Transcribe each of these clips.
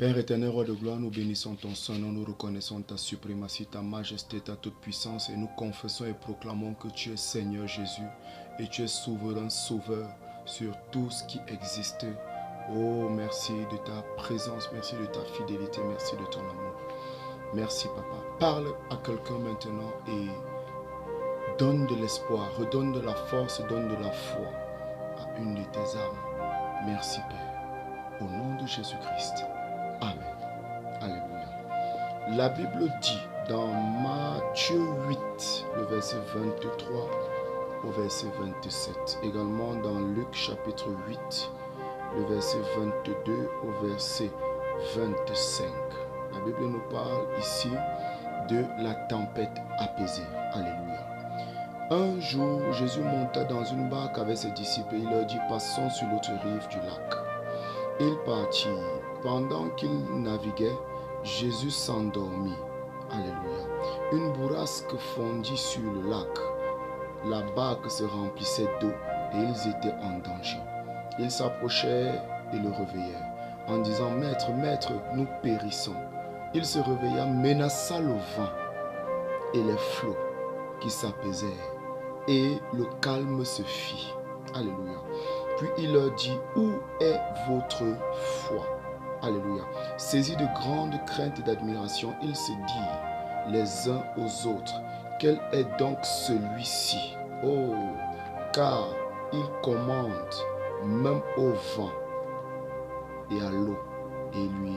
Père éternel, roi de gloire, nous bénissons ton Saint-Nom, nous reconnaissons ta suprématie, ta majesté, ta toute-puissance et nous confessons et proclamons que tu es Seigneur Jésus et tu es souverain sauveur sur tout ce qui existe. Oh, merci de ta présence, merci de ta fidélité, merci de ton amour. Merci Papa. Parle à quelqu'un maintenant et donne de l'espoir, redonne de la force, donne de la foi à une de tes âmes. Merci Père. Au nom de Jésus-Christ. Amen. Alléluia. La Bible dit dans Matthieu 8, le verset 23 au verset 27. Également dans Luc chapitre 8, le verset 22 au verset 25. La Bible nous parle ici de la tempête apaisée. Alléluia. Un jour, Jésus monta dans une barque avec ses disciples et il leur dit, passons sur l'autre rive du lac. Ils partirent. Pendant qu'ils naviguaient, Jésus s'endormit. Alléluia. Une bourrasque fondit sur le lac. La barque se remplissait d'eau et ils étaient en danger. Ils s'approchèrent et le réveillèrent en disant, Maître, Maître, nous périssons. Il se réveilla, menaça le vent et les flots qui s'apaisèrent et le calme se fit. Alléluia. Puis il leur dit, où est votre foi? Alléluia. Saisis de grandes craintes et d'admiration, ils se dirent les uns aux autres, quel est donc celui-ci? Oh, car il commande même au vent et à l'eau et lui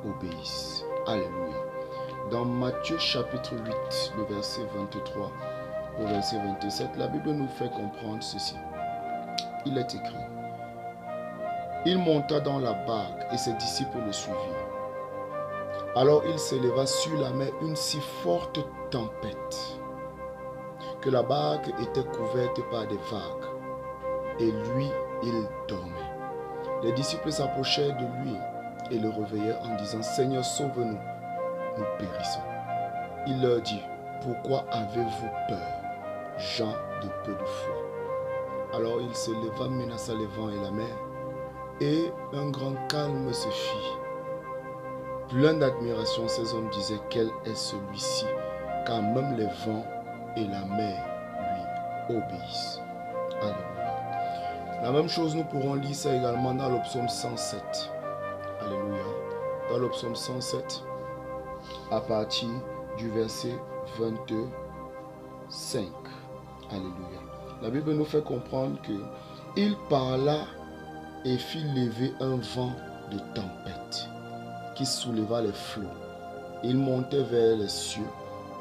obéissent. Alléluia. Dans Matthieu chapitre 8, le verset 23 au verset 27, la Bible nous fait comprendre ceci. Il est écrit, il monta dans la barque et ses disciples le suivirent. Alors il s'éleva sur la mer une si forte tempête que la barque était couverte par des vagues et lui, il dormait. Les disciples s'approchèrent de lui et le réveillèrent en disant, Seigneur, sauve-nous, nous périssons. Il leur dit, pourquoi avez-vous peur, gens de peu de foi? Alors il se leva, menaça les vents et la mer, et un grand calme se fit. Plein d'admiration, ces hommes disaient, quel est celui-ci, car même les vents et la mer lui obéissent. Alléluia. La même chose, nous pourrons lire ça également dans le psaume 107. Alléluia. Dans le psaume 107, à partir du verset 25. Alléluia. La Bible nous fait comprendre que il parla et fit lever un vent de tempête qui souleva les flots. Ils montaient vers les cieux,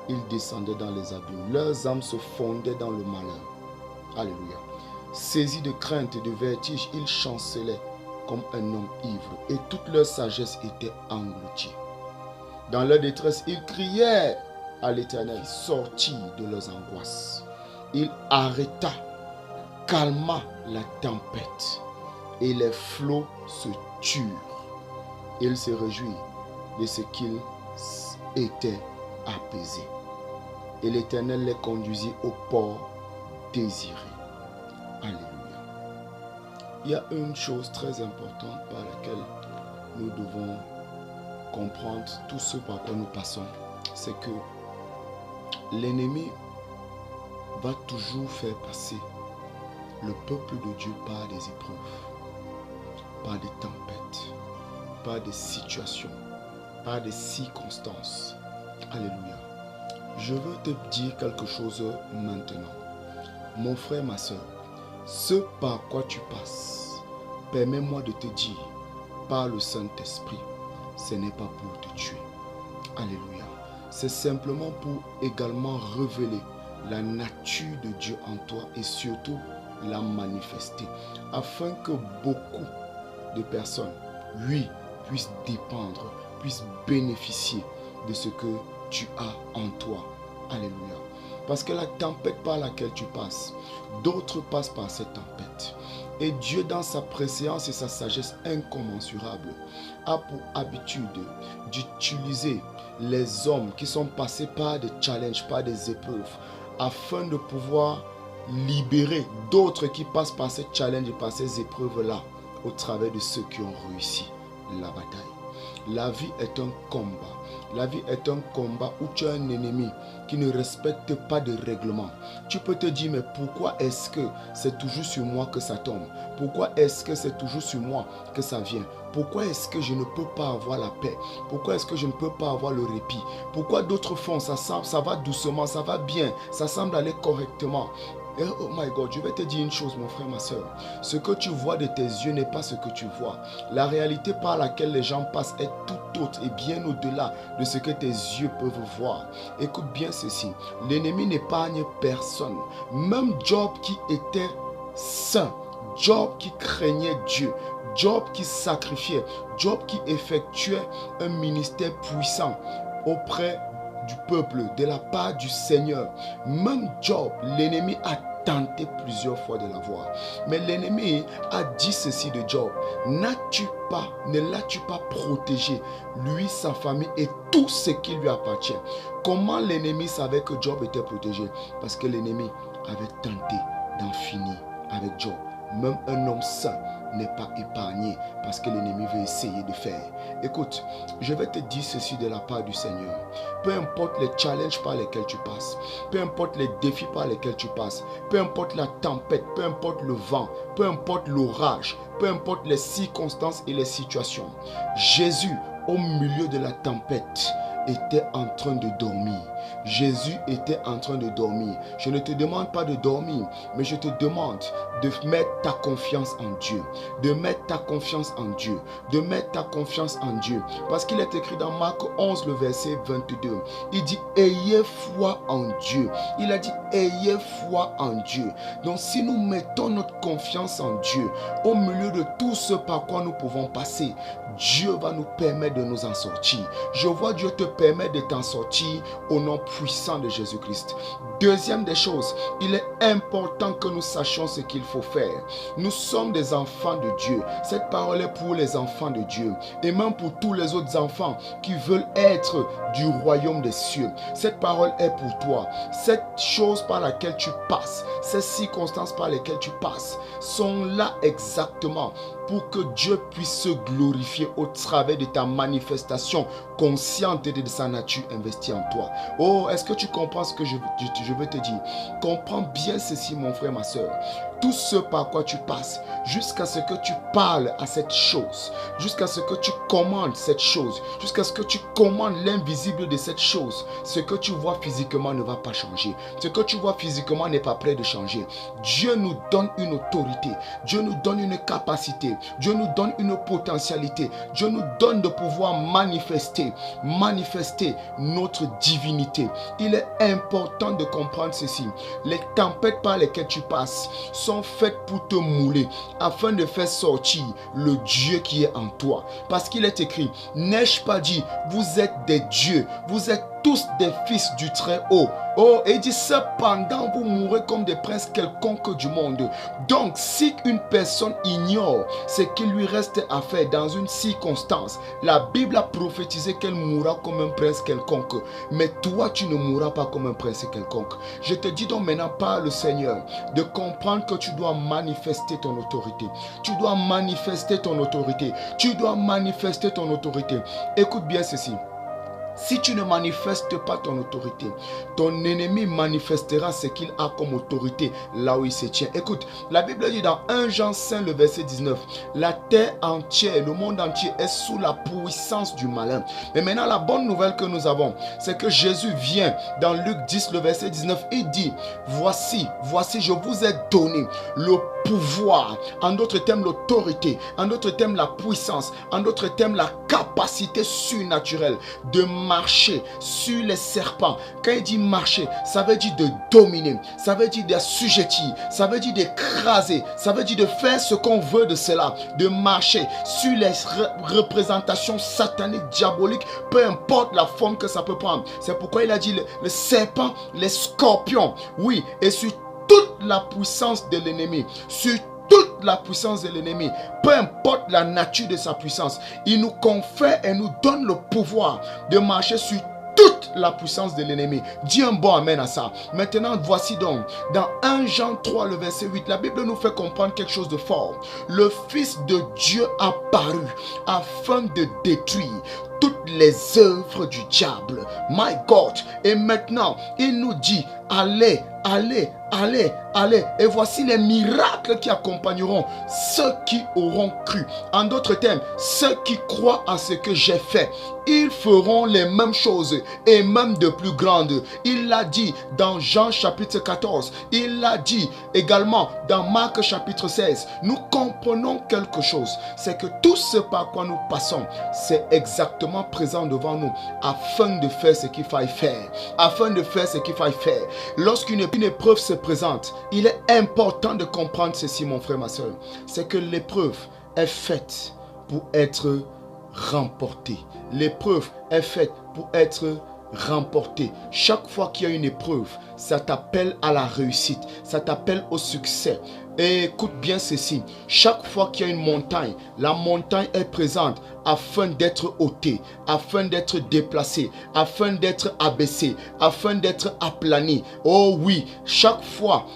ils descendaient dans les abîmes. Leurs âmes se fondaient dans le malheur. Alléluia. Saisis de crainte et de vertige, ils chancelaient comme un homme ivre et toute leur sagesse était engloutie. Dans leur détresse, ils criaient à l'Éternel, sortis de leurs angoisses. Il arrêta, calma la tempête et les flots se turent. Il se réjouit de ce qu'ils étaient apaisés. Et l'Éternel les conduisit au port désiré. Alléluia. Il y a une chose très importante par laquelle nous devons comprendre tout ce par quoi nous passons, c'est que l'ennemi va toujours faire passer le peuple de Dieu par des épreuves, par des tempêtes, par des situations, par des circonstances. Alléluia. Je veux te dire quelque chose maintenant. Mon frère, ma soeur, ce par quoi tu passes, permets-moi de te dire, par le Saint-Esprit, ce n'est pas pour te tuer. Alléluia. C'est simplement pour également révéler la nature de Dieu en toi et surtout la manifester, afin que beaucoup de personnes, oui, puissent dépendre, puissent bénéficier de ce que tu as en toi. Alléluia. Parce que la tempête par laquelle tu passes, d'autres passent par cette tempête. Et Dieu, dans sa préséance et sa sagesse incommensurable, a pour habitude d'utiliser les hommes qui sont passés par des challenges, par des épreuves, afin de pouvoir libérer d'autres qui passent par ces challenges et par ces épreuves-là, au travers de ceux qui ont réussi la bataille. La vie est un combat. La vie est un combat où tu as un ennemi qui ne respecte pas de règlement. Tu peux te dire, mais pourquoi est-ce que c'est toujours sur moi que ça tombe? Pourquoi est-ce que c'est toujours sur moi que ça vient? Pourquoi est-ce que je ne peux pas avoir la paix? Pourquoi est-ce que je ne peux pas avoir le répit? Pourquoi d'autres font ça va doucement, ça va bien, ça semble aller correctement? Oh my God, je vais te dire une chose, mon frère, ma soeur. Ce que tu vois de tes yeux n'est pas ce que tu vois. La réalité par laquelle les gens passent est tout autre et bien au-delà de ce que tes yeux peuvent voir. Écoute bien ceci. L'ennemi n'épargne personne. Même Job qui était saint, Job qui craignait Dieu, Job qui sacrifiait, Job qui effectuait un ministère puissant auprès du peuple, de la part du Seigneur. Même Job, l'ennemi a tenté plusieurs fois de l'avoir. Mais l'ennemi a dit ceci de Job: ne l'as-tu pas protégé, lui, sa famille et tout ce qui lui appartient? Comment l'ennemi savait que Job était protégé? Parce que l'ennemi avait tenté d'en finir avec Job. Même un homme saint n'est pas épargné parce que l'ennemi veut essayer de faire. Écoute, je vais te dire ceci de la part du Seigneur. Peu importe les challenges par lesquels tu passes, peu importe les défis par lesquels tu passes, peu importe la tempête, peu importe le vent, peu importe l'orage, peu importe les circonstances et les situations, Jésus, au milieu de la tempête, était en train de dormir. Jésus était en train de dormir. Je ne te demande pas de dormir, mais je te demande de mettre ta confiance en Dieu. De mettre ta confiance en Dieu. De mettre ta confiance en Dieu. Parce qu'il est écrit dans Marc 11, le verset 22. Il dit, ayez foi en Dieu. Il a dit, ayez foi en Dieu. Donc si nous mettons notre confiance en Dieu, au milieu de tout ce par quoi nous pouvons passer, Dieu va nous permettre de nous en sortir. Je vois Dieu te permettre de t'en sortir au nom puissant de Jésus-Christ. Deuxième des choses, il est important que nous sachions ce qu'il faut faire. Nous sommes des enfants de Dieu. Cette parole est pour les enfants de Dieu et même pour tous les autres enfants qui veulent être du royaume des cieux. Cette parole est pour toi. Cette chose par laquelle tu passes, ces circonstances par lesquelles tu passes sont là exactement pour que Dieu puisse se glorifier au travers de ta manifestation consciente de sa nature investie en toi. Oh, est-ce que tu comprends ce que je veux te dire? Comprends bien ceci, mon frère, ma soeur. Tout ce par quoi tu passes, jusqu'à ce que tu parles à cette chose, jusqu'à ce que tu commandes cette chose, jusqu'à ce que tu commandes l'invisible de cette chose, ce que tu vois physiquement ne va pas changer. Ce que tu vois physiquement n'est pas prêt de changer. Dieu nous donne une autorité. Dieu nous donne une capacité. Dieu nous donne une potentialité. Dieu nous donne de pouvoir manifester notre divinité. Il est important de comprendre ceci. Les tempêtes par lesquelles tu passes sont faites pour te mouler, afin de faire sortir le Dieu qui est en toi. Parce qu'il est écrit, n'ai-je pas dit, vous êtes des dieux, vous êtes tous des fils du Très-Haut. Oh, et il dit, cependant, vous mourrez comme des princes quelconques du monde. Donc, si une personne ignore ce qu'il lui reste à faire dans une circonstance, la Bible a prophétisé qu'elle mourra comme un prince quelconque. Mais toi, tu ne mourras pas comme un prince quelconque. Je te dis donc maintenant par le Seigneur de comprendre que tu dois manifester ton autorité. Tu dois manifester ton autorité. Tu dois manifester ton autorité. Écoute bien ceci. Si tu ne manifestes pas ton autorité, ton ennemi manifestera ce qu'il a comme autorité là où il se tient. Écoute, la Bible dit dans 1 Jean 5, le verset 19, la terre entière, le monde entier est sous la puissance du malin. Mais maintenant, la bonne nouvelle que nous avons, c'est que Jésus vient dans Luc 10, le verset 19, il dit, voici, je vous ai donné le pouvoir, en d'autres termes l'autorité, en d'autres termes la puissance, en d'autres termes la capacité surnaturelle de marcher sur les serpents. Quand il dit marcher, ça veut dire de dominer, ça veut dire d'assujettir, ça veut dire d'écraser, ça veut dire de faire ce qu'on veut de cela, de marcher sur les représentations sataniques, diaboliques, peu importe la forme que ça peut prendre. C'est pourquoi il a dit le serpent, les scorpions, oui, et sur toute la puissance de l'ennemi, sur toute la puissance de l'ennemi, peu importe la nature de sa puissance, il nous confère et nous donne le pouvoir de marcher sur toute la puissance de l'ennemi. Dis un bon amen à ça. Maintenant, voici donc, dans 1 Jean 3, le verset 8, la Bible nous fait comprendre quelque chose de fort. Le Fils de Dieu a paru afin de détruire toutes les œuvres du diable. My God. Et maintenant, il nous dit, allez, allez, allez, allez. Et voici les miracles qui accompagneront ceux qui auront cru. En d'autres termes, ceux qui croient à ce que j'ai fait, ils feront les mêmes choses et même de plus grandes. Il l'a dit dans Jean chapitre 14. Il l'a dit également dans Marc chapitre 16. Nous comprenons quelque chose. C'est que tout ce par quoi nous passons, c'est exactement présent devant nous afin de faire ce qu'il faille faire. Afin de faire ce qu'il faille faire. Lorsqu'une épreuve se présente, il est important de comprendre ceci, mon frère, ma soeur. C'est que l'épreuve est faite pour être remportée. L'épreuve est faite pour être remportée. Chaque fois qu'il y a une épreuve, ça t'appelle à la réussite. Ça t'appelle au succès. Et écoute bien ceci. Chaque fois qu'il y a une montagne, la montagne est présente afin d'être ôtée, afin d'être déplacée, afin d'être abaissée, afin d'être aplanie. Oh oui, chaque fois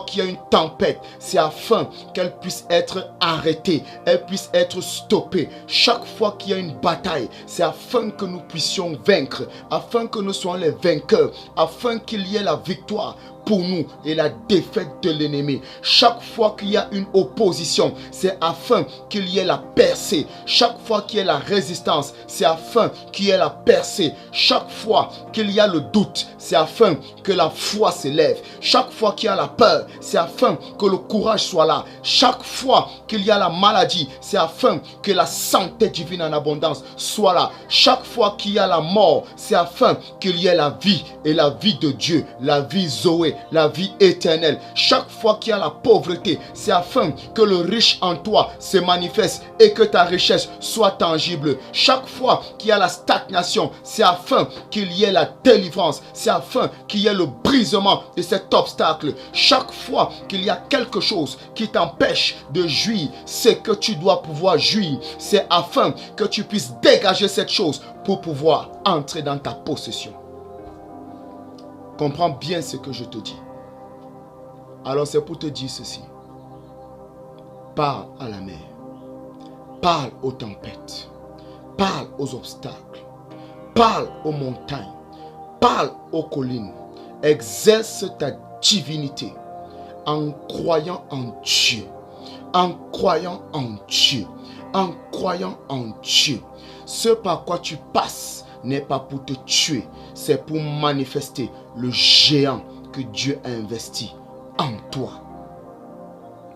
qu'il y a une tempête, c'est afin qu'elle puisse être arrêtée, elle puisse être stoppée. Chaque fois qu'il y a une bataille, c'est afin que nous puissions vaincre, afin que nous soyons les vainqueurs, afin qu'il y ait la victoire pour nous et la défaite de l'ennemi. Chaque fois qu'il y a une opposition, c'est afin qu'il y ait la percée. Chaque fois qu'il y a la résistance, c'est afin qu'il y ait la percée. Chaque fois qu'il y a le doute, c'est afin que la foi s'élève. Chaque fois qu'il y a la peur, c'est afin que le courage soit là. Chaque fois qu'il y a la maladie, c'est afin que la santé divine en abondance soit là. Chaque fois qu'il y a la mort, c'est afin qu'il y ait la vie et la vie de Dieu, la vie Zoé, la vie éternelle. Chaque fois qu'il y a la pauvreté, c'est afin que le riche en toi se manifeste et que ta richesse soit tangible. Chaque fois qu'il y a la stagnation, c'est afin qu'il y ait la délivrance. C'est afin qu'il y ait le brisement de cet obstacle. Chaque fois qu'il y a quelque chose qui t'empêche de jouir, c'est que tu dois pouvoir jouir. C'est afin que tu puisses dégager cette chose pour pouvoir entrer dans ta possession. Comprends bien ce que je te dis. Alors c'est pour te dire ceci. Parle à la mer. Parle aux tempêtes. Parle aux obstacles. Parle aux montagnes. Parle aux collines. Exerce ta divinité en croyant en Dieu. En croyant en Dieu. En croyant en Dieu. Ce par quoi tu passes n'est pas pour te tuer, c'est pour manifester le géant que Dieu a investi en toi.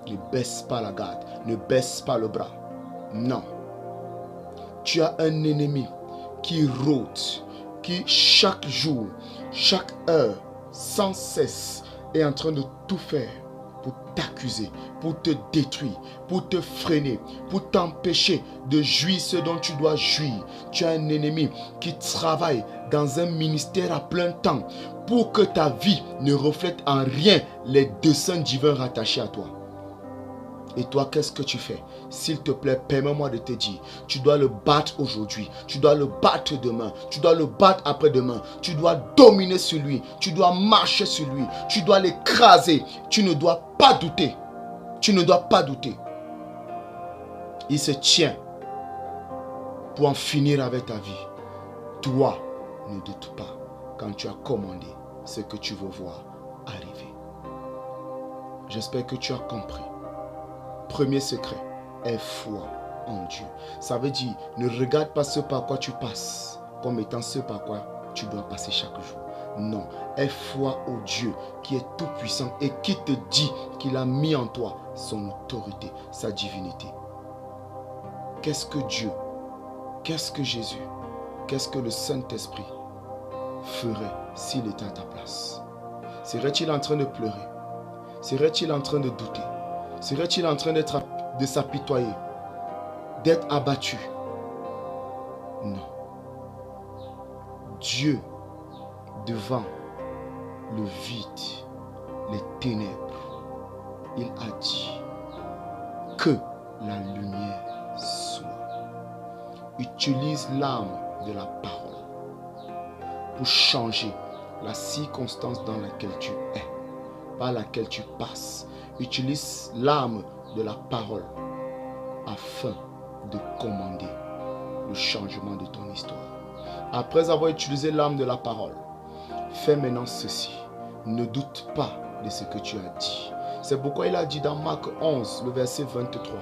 Ne baisse pas la garde, ne baisse pas le bras. Non. Tu as un ennemi qui rôde, qui chaque jour, chaque heure, sans cesse, est en train de tout faire pour t'accuser, pour te détruire, pour te freiner, pour t'empêcher de jouir ce dont tu dois jouir. Tu as un ennemi qui travaille dans un ministère à plein temps pour que ta vie ne reflète en rien les desseins divins rattachés à toi. Et toi, qu'est-ce que tu fais? S'il te plaît, permets-moi de te dire, tu dois le battre aujourd'hui, tu dois le battre demain, tu dois le battre après-demain, tu dois dominer sur lui, tu dois marcher sur lui, tu dois l'écraser, tu ne dois pas douter, tu ne dois pas douter. Il se tient pour en finir avec ta vie. Toi, ne doute pas quand tu as commandé ce que tu veux voir arriver. J'espère que tu as compris. Premier secret, aie foi en Dieu. Ça veut dire, ne regarde pas ce par quoi tu passes comme étant ce par quoi tu dois passer chaque jour. Non, aie foi au Dieu qui est tout puissant et qui te dit qu'il a mis en toi son autorité, sa divinité. Qu'est-ce que Dieu, qu'est-ce que Jésus, qu'est-ce que le Saint-Esprit ferait s'il était à ta place? Serait-il en train de pleurer? Serait-il en train de douter? Serait-il en train de s'apitoyer, d'être abattu? Non. Dieu, devant le vide, les ténèbres, il a dit que la lumière soit. Utilise l'arme de la parole pour changer la circonstance dans laquelle tu es, par laquelle tu passes. Utilise l'arme de la parole afin de commander le changement de ton histoire. Après avoir utilisé l'arme de la parole, fais maintenant ceci. Ne doute pas de ce que tu as dit. C'est pourquoi il a dit dans Marc 11, le verset 23.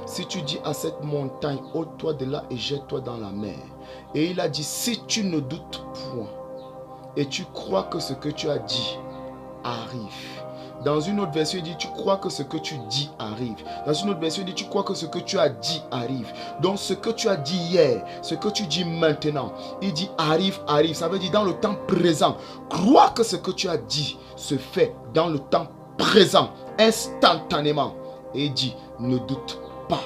Si tu dis à cette montagne, ôte-toi de là et jette-toi dans la mer. Et il a dit, si tu ne doutes point et tu crois que ce que tu as dit arrive. Dans une autre version, il dit, tu crois que ce que tu dis arrive. Dans une autre version, il dit, tu crois que ce que tu as dit arrive. Donc, ce que tu as dit hier, ce que tu dis maintenant, il dit arrive, arrive. Ça veut dire dans le temps présent. Crois que ce que tu as dit se fait dans le temps présent, instantanément. Et il dit, ne doute pas.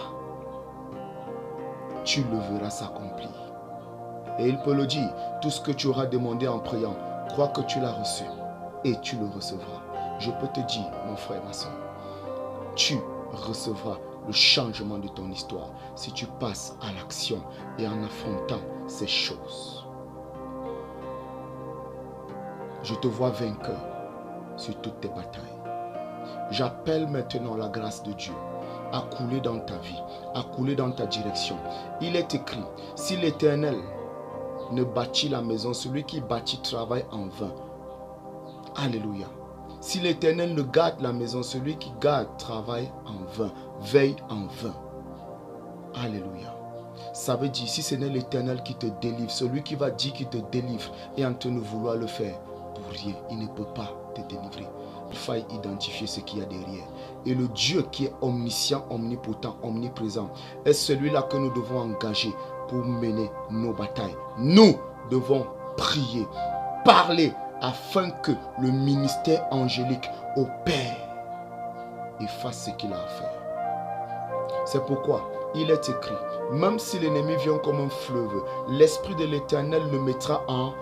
Tu le verras s'accomplir. Et il peut le dire, tout ce que tu auras demandé en priant, crois que tu l'as reçu et tu le recevras. Je peux te dire, mon frère, ma soeur, tu recevras le changement de ton histoire si tu passes à l'action et en affrontant ces choses. Je te vois vainqueur sur toutes tes batailles. J'appelle maintenant la grâce de Dieu à couler dans ta vie, à couler dans ta direction. Il est écrit, si l'Éternel ne bâtit la maison, celui qui bâtit travaille en vain. Alléluia. Si l'Éternel ne garde la maison, celui qui garde travaille en vain, veille en vain. Alléluia. Ça veut dire, si ce n'est l'Éternel qui te délivre, celui qui va dire qu'il te délivre et en train de vouloir le faire, pour rien, il ne peut pas te délivrer. Il faut identifier ce qu'il y a derrière. Et le Dieu qui est omniscient, omnipotent, omniprésent, est celui-là que nous devons engager pour mener nos batailles. Nous devons prier, parler, afin que le ministère angélique opère et fasse ce qu'il a à faire. C'est pourquoi il est écrit, même si l'ennemi vient comme un fleuve, l'Esprit de l'Éternel le mettra en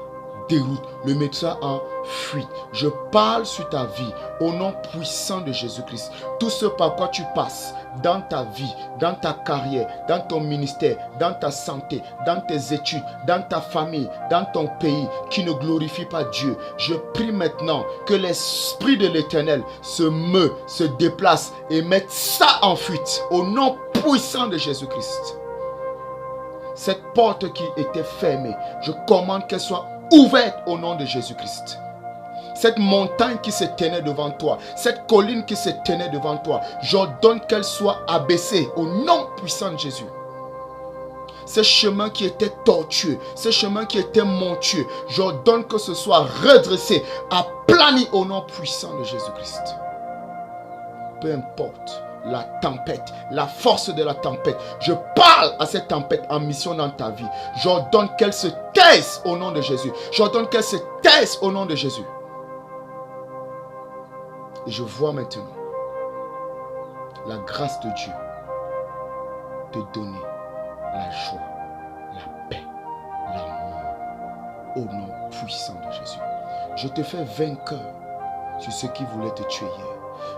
déroute, le mettra en fuite. Je parle sur ta vie au nom puissant de Jésus-Christ. Tout ce par quoi tu passes dans ta vie, dans ta carrière, dans ton ministère, dans ta santé, dans tes études, dans ta famille, dans ton pays qui ne glorifie pas Dieu. Je prie maintenant que l'Esprit de l'Éternel se meut, se déplace et mette ça en fuite au nom puissant de Jésus-Christ. Cette porte qui était fermée, je commande qu'elle soit ouverte au nom de Jésus-Christ. Cette montagne qui se tenait devant toi, cette colline qui se tenait devant toi, j'ordonne qu'elle soit abaissée au nom puissant de Jésus. Ce chemin qui était tortueux, ce chemin qui était montueux, j'ordonne que ce soit redressé, aplani au nom puissant de Jésus-Christ. Peu importe la tempête, la force de la tempête, je parle à cette tempête en mission dans ta vie. J'ordonne qu'elle se taise au nom de Jésus. J'ordonne qu'elle se taise au nom de Jésus. Et je vois maintenant la grâce de Dieu te donner la joie, la paix, l'amour au nom puissant de Jésus. Je te fais vainqueur sur ce qui voulait te tuer hier.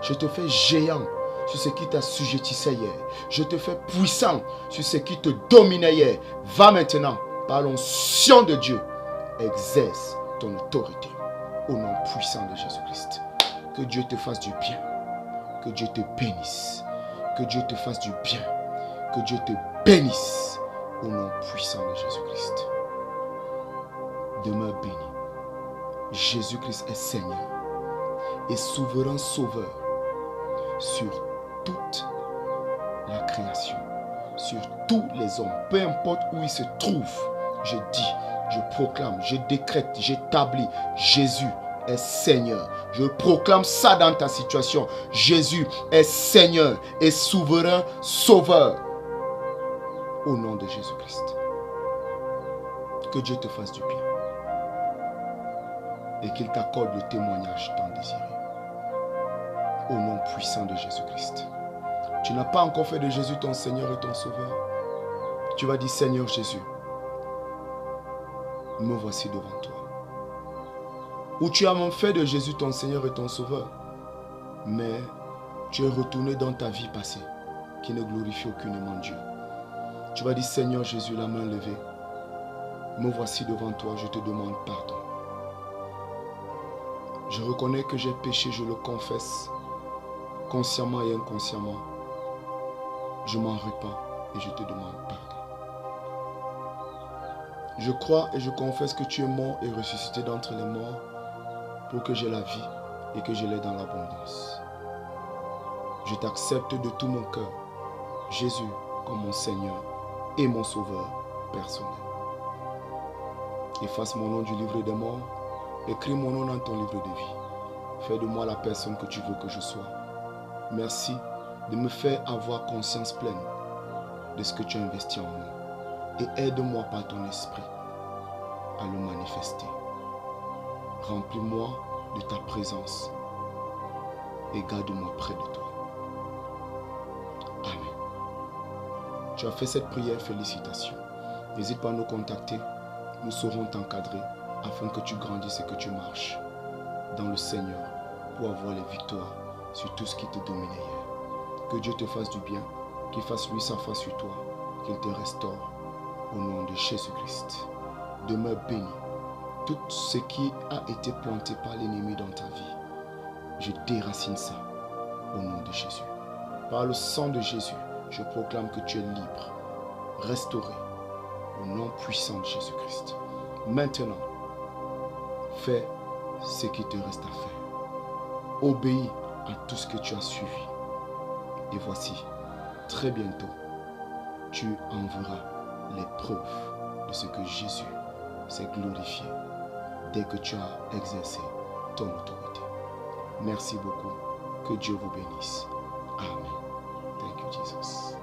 Je te fais géant sur ce qui t'assujettissait hier. Je te fais puissant sur ce qui te dominait hier. Va maintenant, par l'onction de Dieu, exerce ton autorité au nom puissant de Jésus-Christ. Que Dieu te fasse du bien. Que Dieu te bénisse. Que Dieu te fasse du bien. Que Dieu te bénisse au nom puissant de Jésus-Christ. Demeure béni. Jésus-Christ est Seigneur et souverain sauveur sur toute la création, sur tous les hommes, peu importe où ils se trouvent. Je dis, je proclame, je décrète, j'établis, Jésus est Seigneur. Je proclame ça dans ta situation. Jésus est Seigneur et souverain sauveur au nom de Jésus-Christ. Que Dieu te fasse du bien et qu'il t'accorde le témoignage tant désiré. Au nom puissant de Jésus-Christ. Tu n'as pas encore fait de Jésus ton Seigneur et ton Sauveur. Tu vas dire, Seigneur Jésus, me voici devant toi. Ou tu as même fait de Jésus ton Seigneur et ton Sauveur, mais tu es retourné dans ta vie passée qui ne glorifie aucunement Dieu. Tu vas dire, Seigneur Jésus, la main levée, me voici devant toi, je te demande pardon. Je reconnais que j'ai péché, je le confesse, consciemment et inconsciemment. Je m'en repens et je te demande pardon. Je crois et je confesse que tu es mort et ressuscité d'entre les morts pour que j'ai la vie et que je l'ai dans l'abondance. Je t'accepte de tout mon cœur, Jésus, comme mon Seigneur et mon Sauveur personnel. Efface mon nom du livre des morts, écris mon nom dans ton livre de vie. Fais de moi la personne que tu veux que je sois. Merci de me faire avoir conscience pleine de ce que tu as investi en moi. Et aide-moi par ton esprit à le manifester. Remplis-moi de ta présence et garde-moi près de toi. Amen. Tu as fait cette prière, félicitations. N'hésite pas à nous contacter. Nous saurons t'encadrer afin que tu grandisses et que tu marches dans le Seigneur pour avoir les victoires sur tout ce qui te dominait hier. Que Dieu te fasse du bien, qu'il fasse lui sa face sur toi, qu'il te restaure au nom de Jésus-Christ. Demeure béni. Tout ce qui a été planté par l'ennemi dans ta vie, je déracine ça au nom de Jésus. Par le sang de Jésus, je proclame que tu es libre, restauré au nom puissant de Jésus-Christ. Maintenant, fais ce qui te reste à faire. Obéis à tout ce que tu as suivi. Et voici, très bientôt, tu en verras les preuves de ce que Jésus s'est glorifié dès que tu as exercé ton autorité. Merci beaucoup. Que Dieu vous bénisse. Amen. Thank you, Jesus.